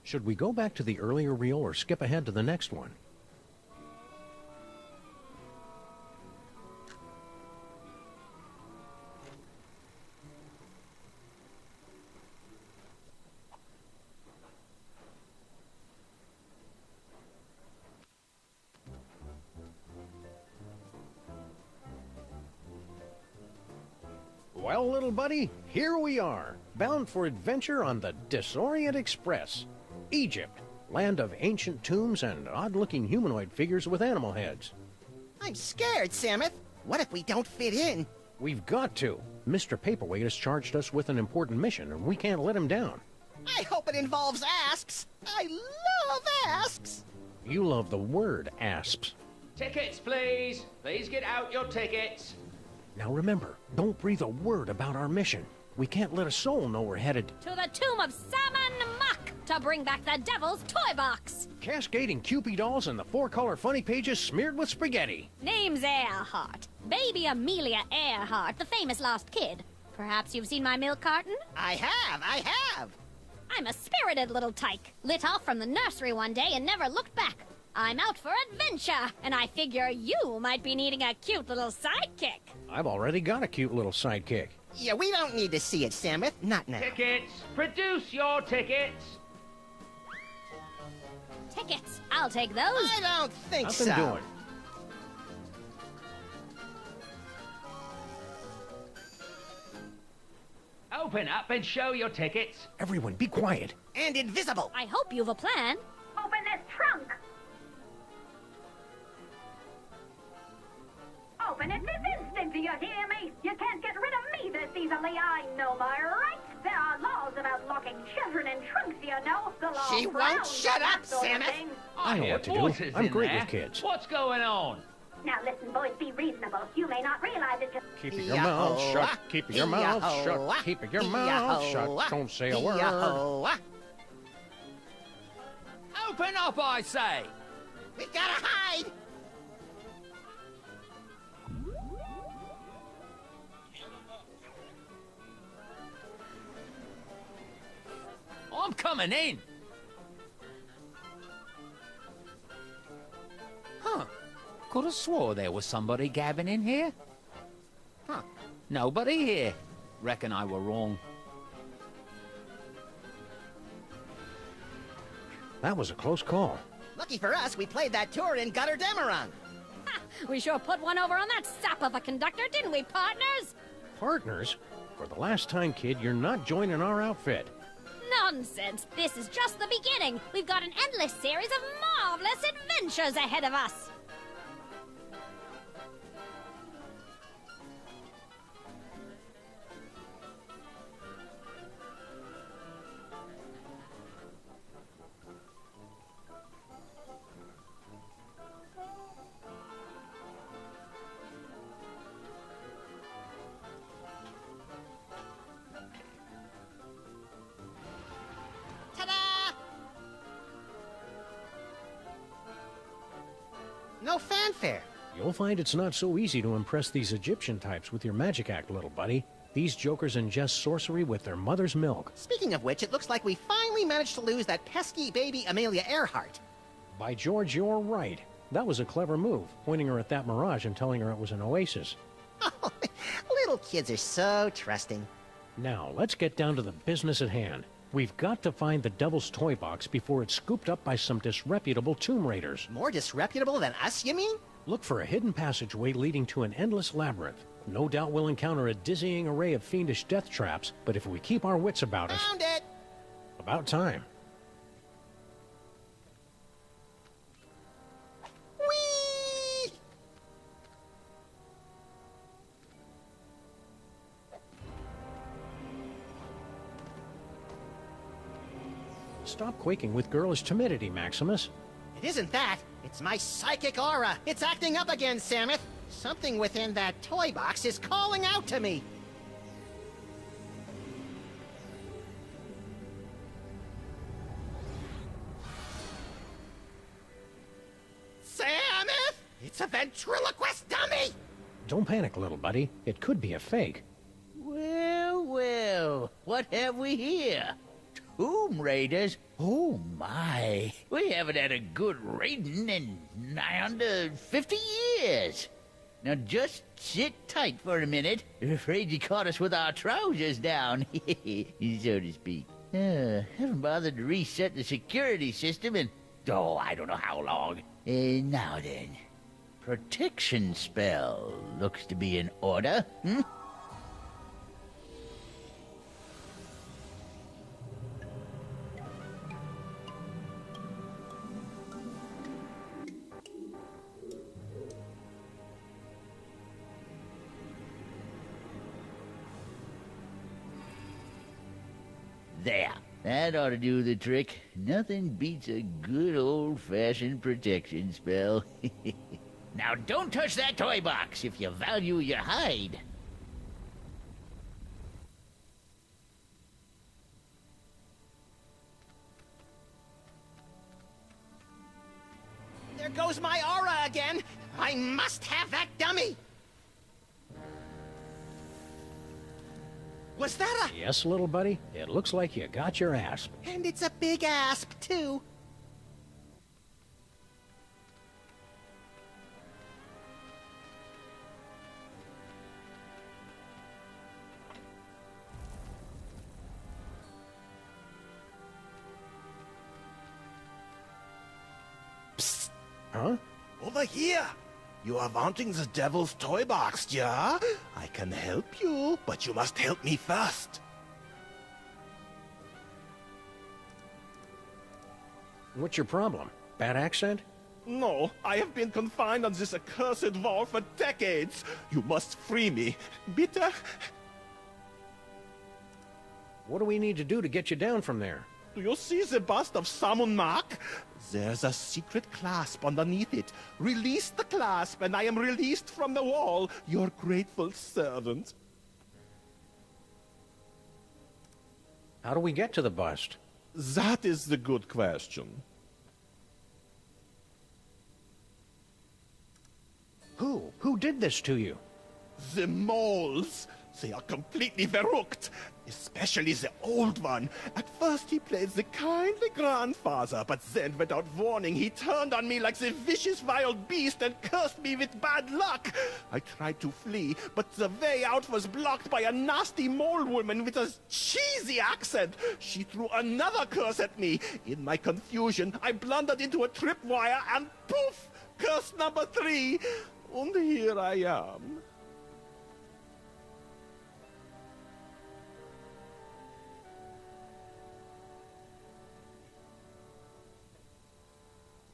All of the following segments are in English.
Should we go back to the earlier reel or skip ahead to the next one? Well, little buddy, here we are, bound for adventure on the Disorient Express. Egypt, land of ancient tombs and odd-looking humanoid figures with animal heads. I'm scared, Samuth. What if we don't fit in? We've got to. Mr. Paperweight has charged us with an important mission, and we can't let him down. I hope it involves asks. I love asks. You love the word asps. Tickets, please. Please get out your tickets. Now remember, don't breathe a word about our mission. We can't let a soul know we're headed to the tomb of Sammun Mak to bring back the devil's toy box. Cascading Kewpie dolls and the four-color funny pages smeared with spaghetti. Name's Earhart. Baby Amelia Earhart, the famous lost kid. Perhaps you've seen my milk carton? I have. I'm a spirited little tyke. Lit off from the nursery one day and never looked back. I'm out for adventure, and I figure you might be needing a cute little sidekick. I've already got a cute little sidekick. Yeah, we don't need to see it, Samuth. Not now. Tickets. Produce your tickets. Tickets. I'll take those. I don't think so. Nothing doing. Open up and show your tickets. Everyone, be quiet. And invisible. I hope you've a plan. Open this trunk! Open it this instant, do you hear me? You can't get rid of me this easily, I know my rights. There are laws about locking children in trunks, you know. The law She won't shut up, Samuth. I know hear what to do. voices I'm in great there. with kids. What's going on? Now listen, boys, be reasonable. You may not realize it just... Keep your mouth shut. Keep your mouth Yahoo. shut. Keep your mouth shut. Don't say a word. Yahoo. Open up, I say. We gotta hide. I'm coming in. Huh. Could have swore there was somebody gabbing in here. Huh. Nobody here. Reckon I were wrong. That was a close call. Lucky for us, we played that tour in Gutter Demerung. Ha! We sure put one over on that sap of a conductor, didn't we, partners? Partners? For the last time, kid, you're not joining our outfit. Nonsense! This is just the beginning. We've got an endless series of marvelous adventures ahead of us. No fanfare. You'll find it's not so easy to impress these Egyptian types with your magic act, little buddy. These jokers ingest sorcery with their mother's milk. Speaking of which, it looks like we finally managed to lose that pesky baby Amelia Earhart. By George, you're right. That was a clever move, pointing her at that mirage and telling her it was an oasis. Oh, little kids are so trusting. Now, let's get down to the business at hand. We've got to find the Devil's Toy Box before it's scooped up by some disreputable tomb raiders. More disreputable than us, you mean? Look for a hidden passageway leading to an endless labyrinth. No doubt we'll encounter a dizzying array of fiendish death traps, but if we keep our wits about us... Found it! About time. Whee! Stop quaking with girlish timidity, Maximus. It isn't that. It's my psychic aura. It's acting up again, Samuth. Something within that toy box is calling out to me. Samuth! It's a ventriloquist dummy! Don't panic, little buddy. It could be a fake. Well, well, what have we here? Tomb Raiders? Oh my. We haven't had a good raiding in nigh under 50 years. Now just sit tight for a minute. Afraid you caught us with our trousers down, so to speak. Haven't bothered to reset the security system in, I don't know how long. Now then. Protection spell looks to be in order, hmm? There. That ought to do the trick. Nothing beats a good old-fashioned protection spell. Now don't touch that toy box if you value your hide. There goes my aura again. I must have that dummy. Was that a... Yes, little buddy. It looks like you got your asp. And it's a big asp, too. Psst. Huh? Over here! You are wanting the devil's toy box, yeah? I can help you, but you must help me first. What's your problem? Bad accent? No, I have been confined on this accursed wall for decades. You must free me. Bitte? What do we need to do to get you down from there? Do you see the bust of Sammun Mak? There's a secret clasp underneath it. Release the clasp, and I am released from the wall, your grateful servant. How do we get to the bust? That is the good question. Who? Who did this to you? The moles. They are completely verrückt. Especially the old one. At first he played the kindly grandfather, but then without warning he turned on me like the vicious wild beast and cursed me with bad luck. I tried to flee, but the way out was blocked by a nasty mole woman with a cheesy accent. She threw another curse at me. In my confusion, I blundered into a tripwire and poof! Curse number 3. And here I am.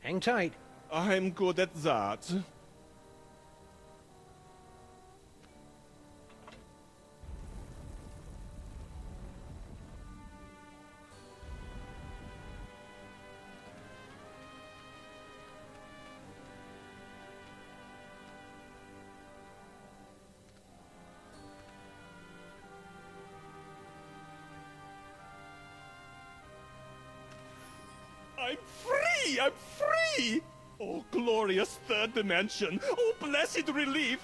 Hang tight. I'm good at that. I'm free! I'm free! Oh, glorious third dimension! Oh, blessed relief!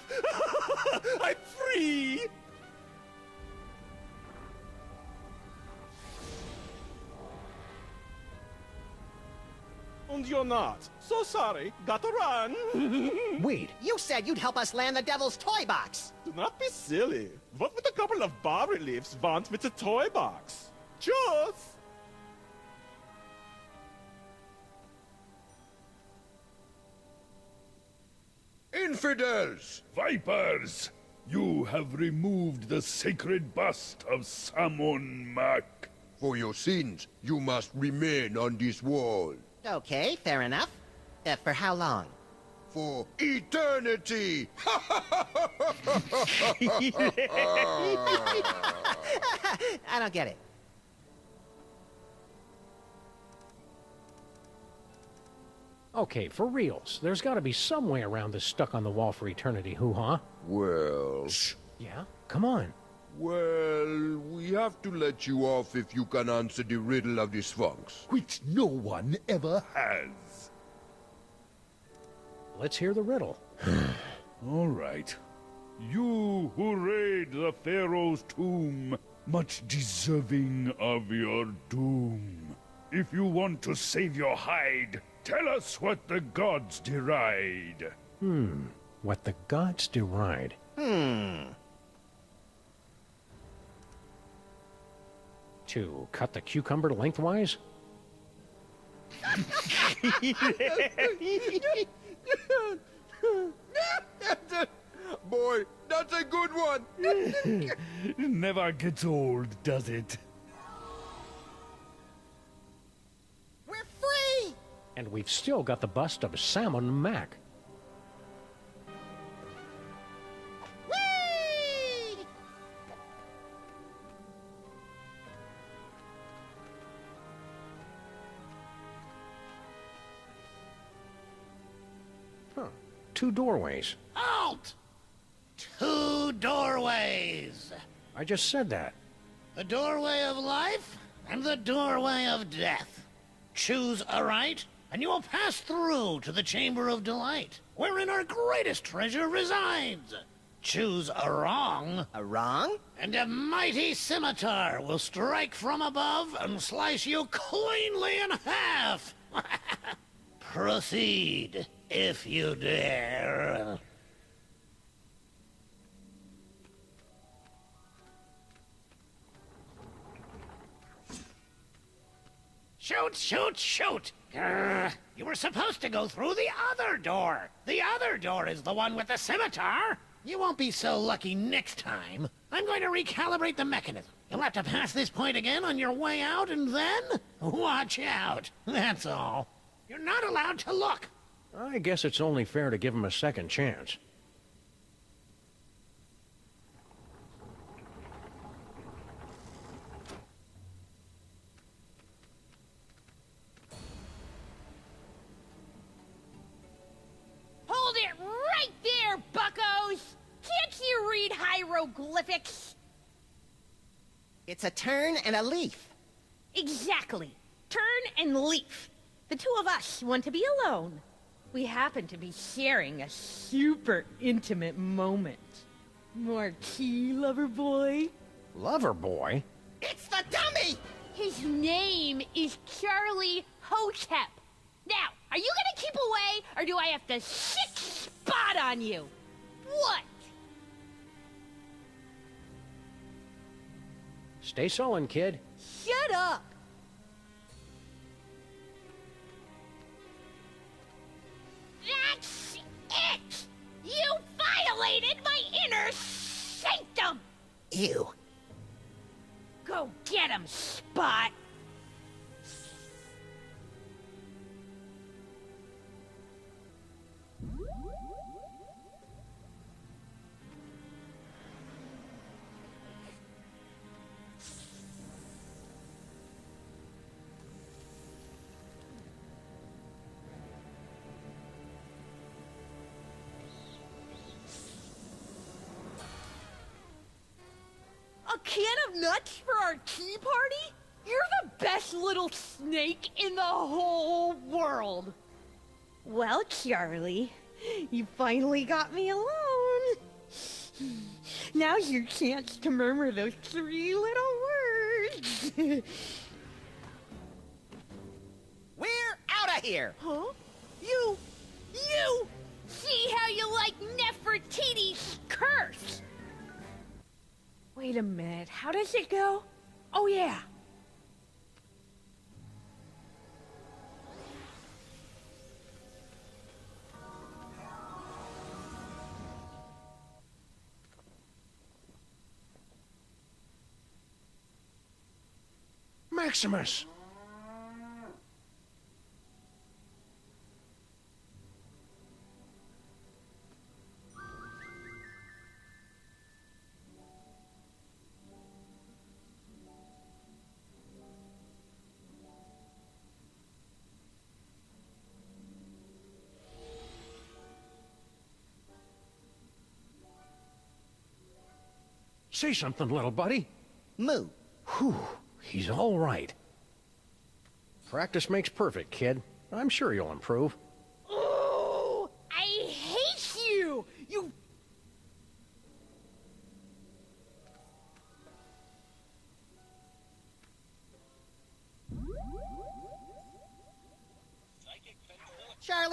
I'm free! And you're not. So sorry. Gotta run. Wait. You said you'd help us land the devil's toy box. Do not be silly. What would a couple of bas-reliefs want with a toy box? Tschüss! Infidels! Vipers! You have removed the sacred bust of Sammun Mak. For your sins, you must remain on this wall. Okay, fair enough. For how long? For eternity! I don't get it. Okay, for reals. There's got to be some way around this stuck on the wall for eternity hoo-ha. Well... Yeah? Come on. Well, we have to let you off if you can answer the riddle of the Sphinx. Which no one ever has. Let's hear the riddle. All right. You who raid the Pharaoh's tomb much deserving of your doom. If you want to save your hide, tell us what the gods deride. What the gods deride. To cut the cucumber lengthwise? Boy, that's a good one. Never gets old, does it? We're free! And we've still got the bust of Sammun Mak. Whee! Huh. 2 doorways. Halt! 2 doorways. I just said that. The doorway of life and the doorway of death. Choose aright, and you will pass through to the Chamber of Delight, wherein our greatest treasure resides. Choose a wrong. A wrong? And a mighty scimitar will strike from above and slice you cleanly in half. Proceed, if you dare. Shoot, shoot, shoot! You were supposed to go through the other door. The other door is the one with the scimitar. You won't be so lucky next time. I'm going to recalibrate the mechanism. You'll have to pass this point again on your way out, and then watch out. That's all. You're not allowed to look. I guess it's only fair to give him a second chance. Hold it right there, buckos! Can't you read hieroglyphics? It's a turn and a leaf. Exactly. Turn and leaf. The 2 of us want to be alone. We happen to be sharing a super intimate moment. Marquis, lover boy. Lover boy? It's the dummy! His name is Charlie Hotep. Now, are you gonna keep away, or do I have to sick spot on you? What? Stay sullen, kid. Shut up! That's it! You violated my inner sanctum! Ew. Go get him, Spot! A can of nuts for our tea party? You're the best little snake in the whole world. Well, Charlie, you finally got me alone. Now's your chance to murmur those 3 little words. We're out of here! Huh? You! See how you like Nefertiti's curse! Wait a minute, how does it go? Oh, yeah. Maximus! Say something, little buddy. Moo. Whew, he's all right. Practice makes perfect, kid. I'm sure you'll improve. Oh, I hate you! You...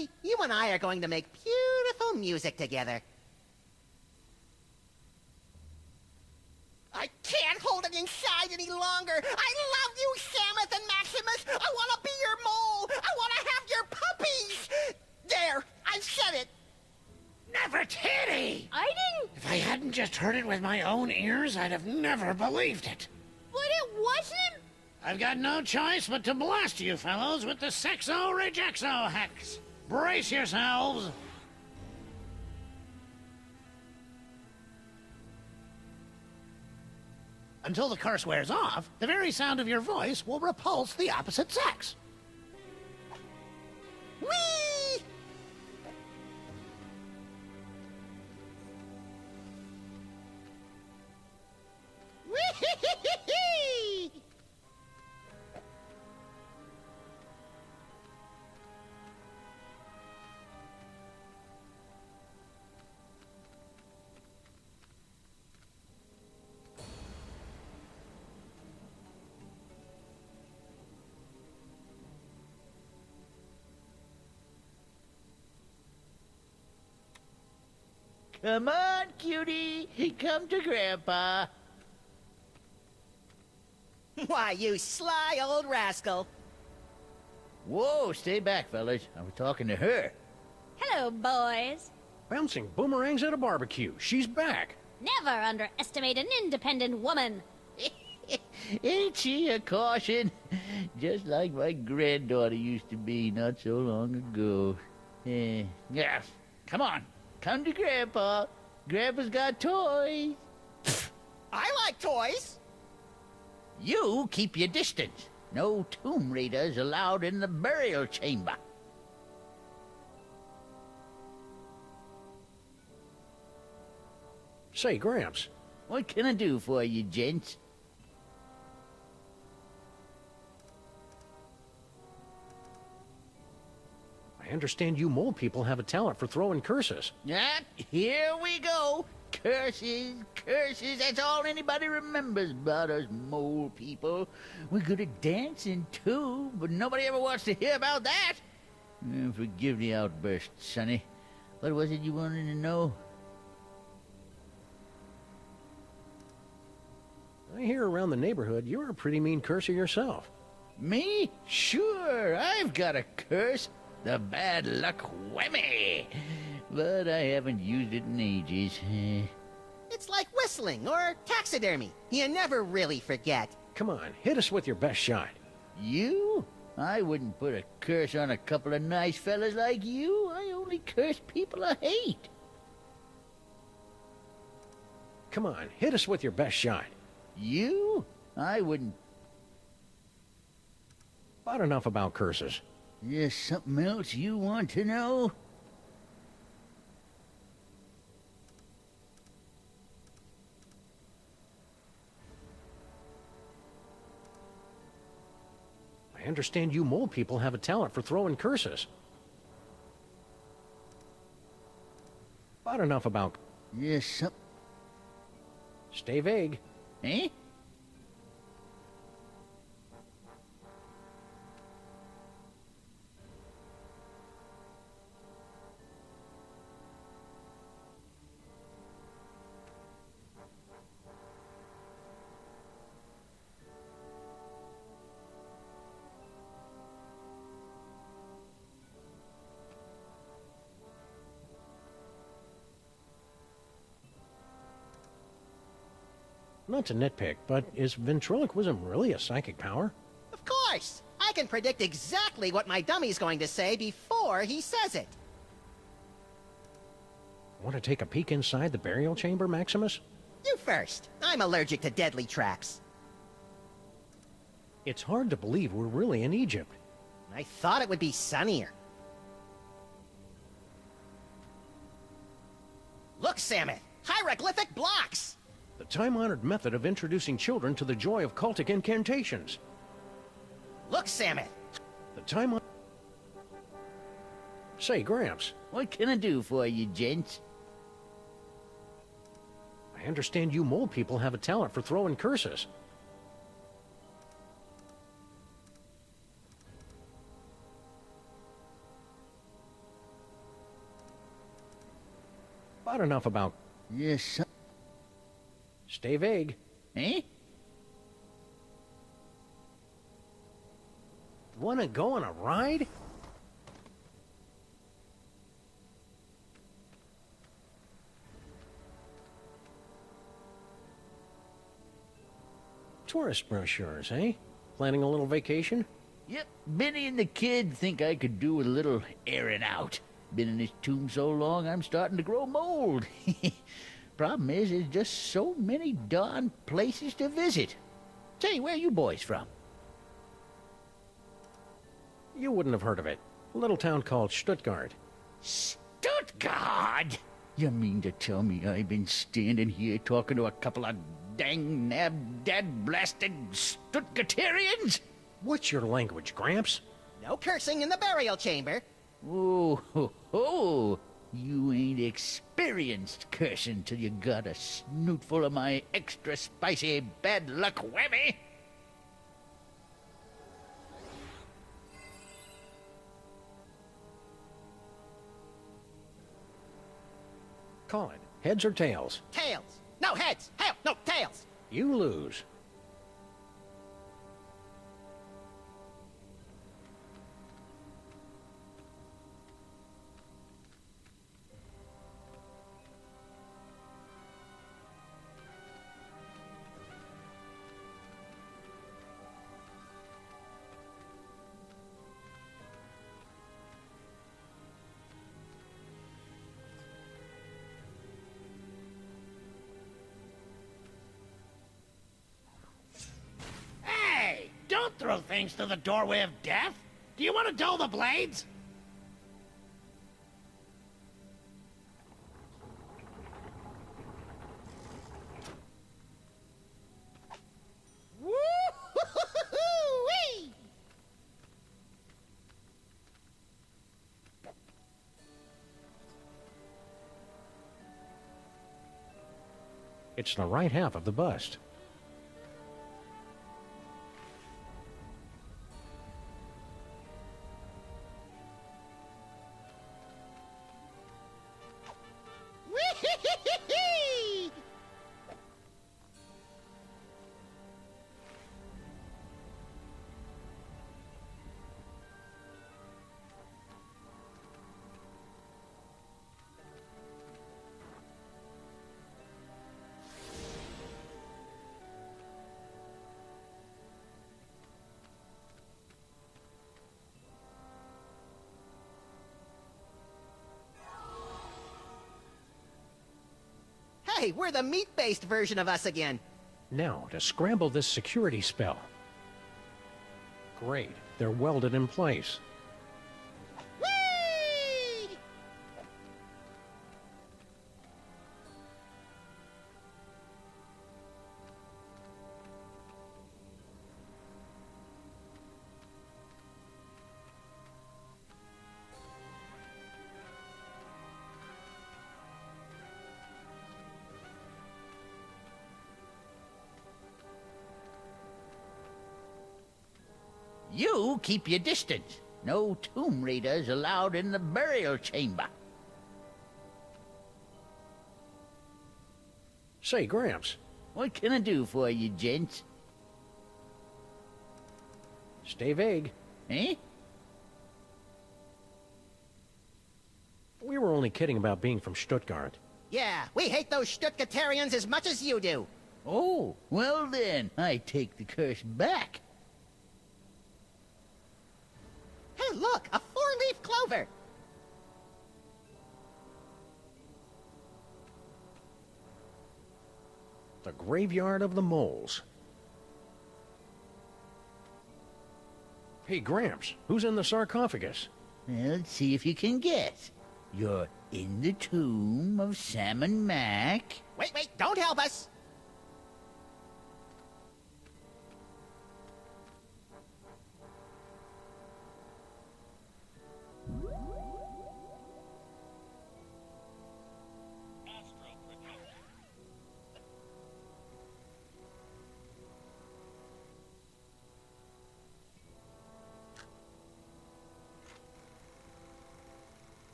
Charlie, you and I are going to make beautiful music together. I can't hold it inside any longer. I love you, Samus and Maximus. I want to be your mole. I want to have your puppies. There, I've said it. Nefertiti! I didn't... If I hadn't just heard it with my own ears, I'd have never believed it. But it wasn't... I've got no choice but to blast you fellows with the Sexo-Rejexo hex. Brace yourselves. Until the curse wears off, the very sound of your voice will repulse the opposite sex. Whee! Whee! Come on, cutie. Come to Grandpa. Why, you sly old rascal. Whoa, stay back, fellas. I was talking to her. Hello, boys. Bouncing boomerangs at a barbecue. She's back. Never underestimate an independent woman. Ain't she a caution? Just like my granddaughter used to be not so long ago. Yeah, come on. Come to Grandpa. Grandpa's got toys. I like toys. You keep your distance. No tomb raiders allowed in the burial chamber. Say, Gramps. What can I do for you, gents? I understand you mole people have a talent for throwing curses. Ah, here we go. Curses, curses, that's all anybody remembers about us mole people. We're good at dancing, too, but nobody ever wants to hear about that. Forgive the outburst, Sonny. What was it you wanted to know? I hear around the neighborhood you're a pretty mean curser yourself. Me? Sure, I've got a curse. The bad luck whammy. But I haven't used it in ages. It's like whistling or taxidermy. You never really forget. Come on, hit us with your best shot. You? I wouldn't put a curse on a couple of nice fellas like you. I only curse people I hate. Come on, hit us with your best shot. You? I wouldn't... About enough about curses. There's something else you want to know? I understand you mole people have a talent for throwing curses. About enough about... Yes, some... Stay vague. Eh? Not to nitpick, but is ventriloquism really a psychic power? Of course. I can predict exactly what my dummy's going to say before he says it. Want to take a peek inside the burial chamber, Maximus? You first. I'm allergic to deadly traps. It's hard to believe we're really in Egypt. I thought it would be sunnier. Look, Samus! Hieroglyphic blocks! The time-honored method of introducing children to the joy of cultic incantations. Look, Samus! The time... Say, Gramps. What can I do for you, gents? I understand you mole people have a talent for throwing curses. But enough about... Yes, Stay vague. eh? Wanna go on a ride? Tourist brochures, eh? Planning a little vacation? Yep, Benny and the kid think I could do with a little airing out. Been in this tomb so long, I'm starting to grow mold. Problem is, there's just so many darn places to visit. Say, where you boys from? You wouldn't have heard of it. A little town called Stuttgart. Stuttgart? You mean to tell me I've been standing here talking to a couple of dang nab-dad-blasted Stuttgarterians? What's your language, Gramps? No cursing in the burial chamber. Oh, ho, ho. You ain't experienced cursing till you got a snoot full of my extra spicy bad luck whammy. Call it. Heads or tails? Tails. No, heads. Hell, no, tails. You lose. Hey, don't throw things through the doorway of death. Do you want to dull the blades? Woo-hoo-hoo-hoo-wee! It's the right half of the bust. Wee-hee-hee-hee-hee! Hey, we're the meat-based version of us again. Now, to scramble this security spell. Great. They're welded in place. Whee! You keep your distance. No tomb raiders allowed in the burial chamber. Say, Gramps, What can I do for you, gents? stay vague. Eh? We were only kidding about being from Stuttgart. Yeah, we hate those Stuttgarterians as much as you do. Oh, well then, I take the curse back. Hey, look, a four-leaf clover. The graveyard of the moles. Hey, Gramps, who's in the sarcophagus? Well, let's see if you can guess. You're in the tomb of Sammun Mak. Wait, don't help us.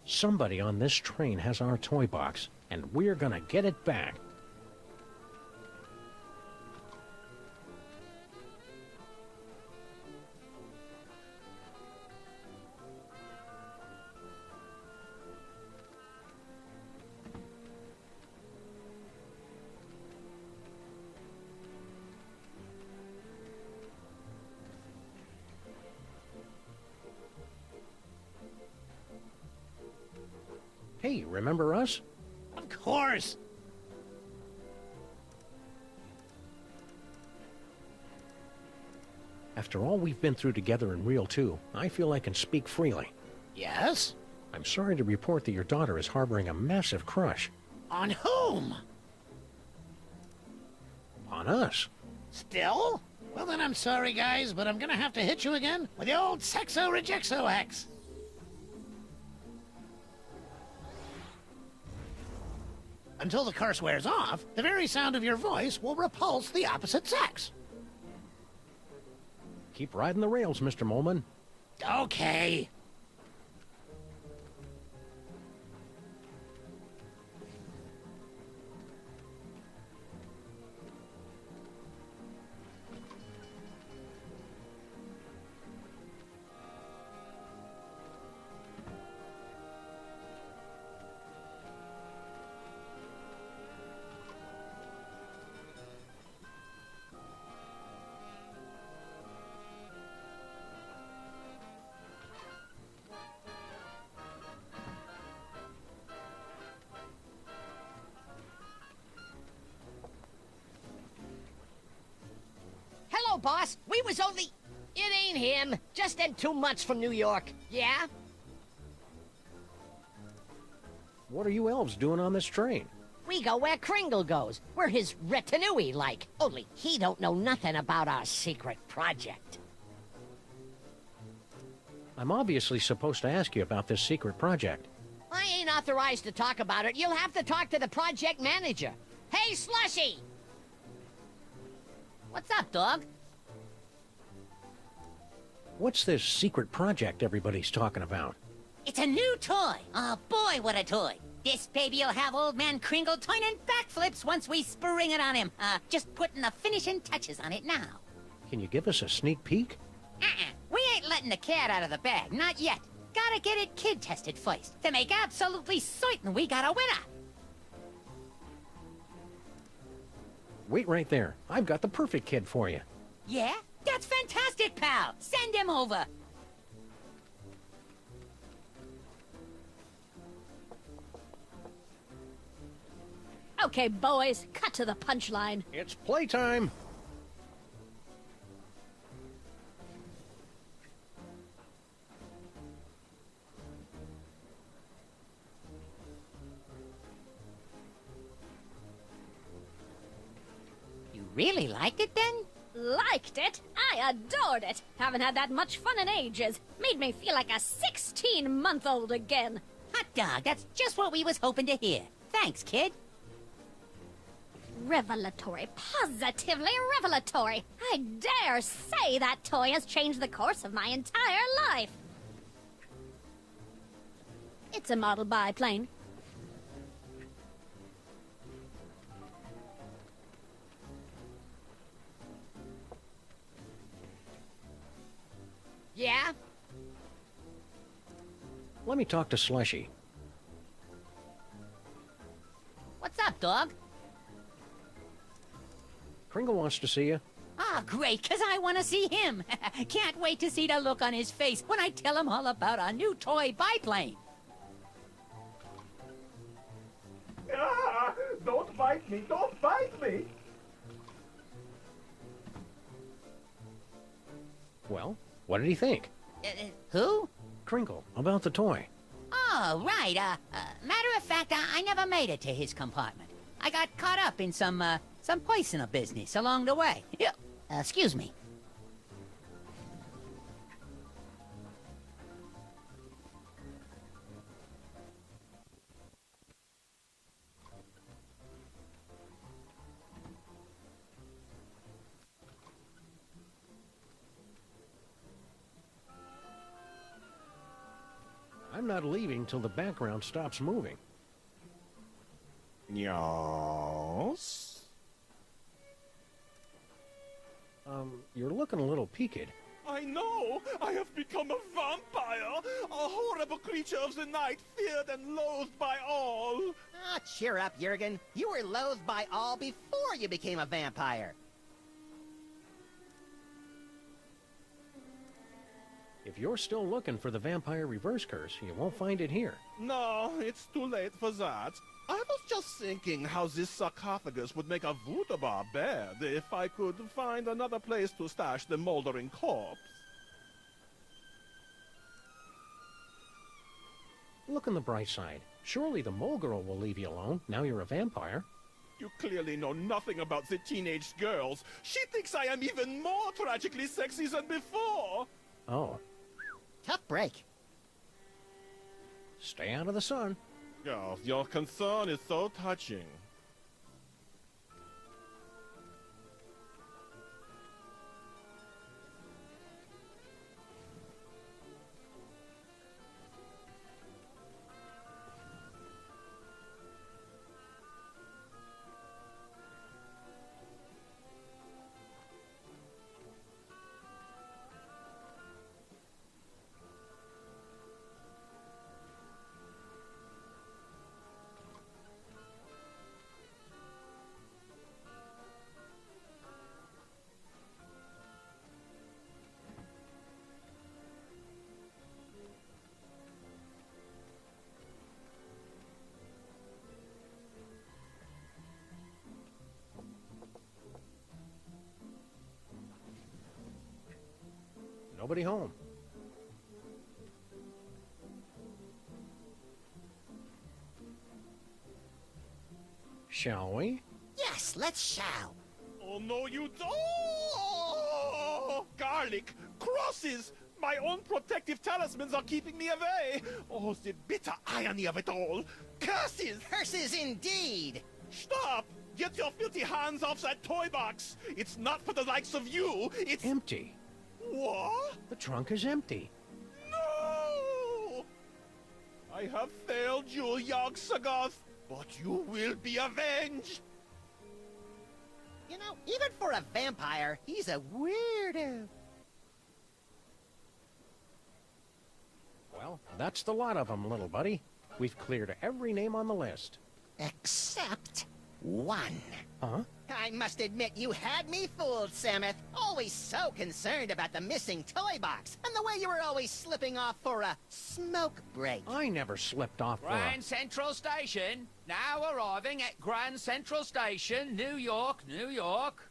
Somebody on this train has our toy box, and we're gonna get it back. Hey, remember us? Of course. After all we've been through together in Reel 2, I feel I can speak freely. Yes? I'm sorry to report that your daughter is harboring a massive crush. On whom? On us. Still? Well, then I'm sorry, guys, but I'm gonna have to hit you again with the old Sexo-Rejexo X. Until the curse wears off, the very sound of your voice will repulse the opposite sex. Keep riding the rails, Mr. Molman. Okay. Hello, boss. We was only... It ain't him. Just them 2 months from New York. Yeah? What are you elves doing on this train? We go where Kringle goes. We're his retinue like. Only he don't know nothing about our secret project. I'm obviously supposed to ask you about this secret project. I ain't authorized to talk about it. You'll have to talk to the project manager. Hey, Slushy! What's up, dog? What's this secret project everybody's talking about? It's a new toy. Oh, boy, what a toy. This baby'll have Old Man Kringle turning backflips once we spring it on him. Just putting the finishing touches on it now. Can you give us a sneak peek? We ain't letting the cat out of the bag, not yet. Gotta get it kid-tested first, to make absolutely certain we got a winner. Wait right there. I've got the perfect kid for you. Yeah? That's fantastic, pal. Send him over. Okay, boys, cut to the punchline. It's playtime. You really liked it, then? Liked it? I adored it. Haven't had that much fun in ages. Made me feel like a 16-month-old again. Hot dog, that's just what we was hoping to hear. Thanks, kid. Revelatory. Positively revelatory. I dare say that toy has changed the course of my entire life. It's a model biplane. Yeah? Let me talk to Slushy. What's up, dog? Kringle wants to see you. Ah, great, 'cause I want to see him. Can't wait to see the look on his face when I tell him all about our new toy biplane. Ah, don't bite me! Don't bite me! Well, what did he think? Who? Kringle, about the toy. Oh, right. Matter of fact, I never made it to his compartment. I got caught up in some personal business along the way. Excuse me. I'm not leaving till the background stops moving. Yes? You're looking a little peaked. I know! I have become a vampire! A horrible creature of the night, feared and loathed by all! Ah, cheer up, Jurgen. You were loathed by all before you became a vampire. If you're still looking for the vampire reverse curse, you won't find it here. No, it's too late for that. I was just thinking how this sarcophagus would make a Wunderbar bed if I could find another place to stash the moldering corpse. Look on the bright side. Surely the mole girl will leave you alone, now you're a vampire. You clearly know nothing about the teenage girls. She thinks I am even more tragically sexy than before. Oh. Tough break. Stay out of the sun. Girls, your concern is so touching. Nobody home. Shall we? Yes, let's shall. Oh, no, you don't! Oh, garlic! Crosses! My own protective talismans are keeping me away! Oh, the bitter irony of it all! Curses! Curses indeed! Stop! Get your filthy hands off that toy box! It's not for the likes of you, it's... Empty. What? The trunk is empty. No! I have failed you, Yogg-Sothoth, but you will be avenged! You know, even for a vampire, he's a weirdo. Well, that's the lot of them, little buddy. We've cleared every name on the list. Except one. Huh? I must admit, you had me fooled, Samuth. Always so concerned about the missing toy box, and the way you were always slipping off for a smoke break. I never slipped off for a... Grand Central Station. Now arriving at Grand Central Station, New York, New York.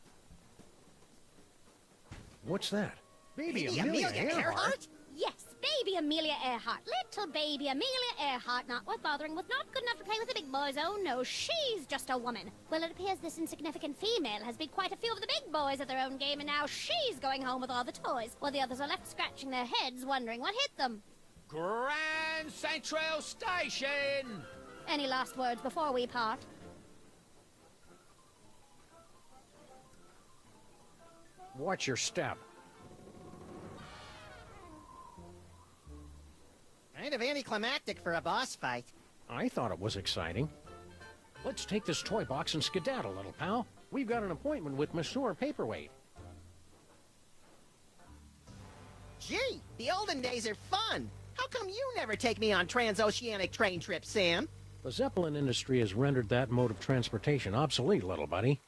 What's that? Baby Baby Amelia Amelia Earhart? Earhart? Yes, baby Amelia Earhart. Little baby Amelia Earhart, not worth bothering with, not good enough to play with the big boys. Oh no, she's just a woman. Well, it appears this insignificant female has beat quite a few of the big boys at their own game, and now she's going home with all the toys, while the others are left scratching their heads, wondering what hit them. Grand Central Station. Any last words before we part? Watch your step. Kind of anticlimactic for a boss fight. I thought it was exciting. Let's take this toy box and skedaddle, little pal. We've got an appointment with Monsieur Paperweight. Gee, the olden days are fun. How come you never take me on transoceanic train trips, Sam? The Zeppelin industry has rendered that mode of transportation obsolete, little buddy.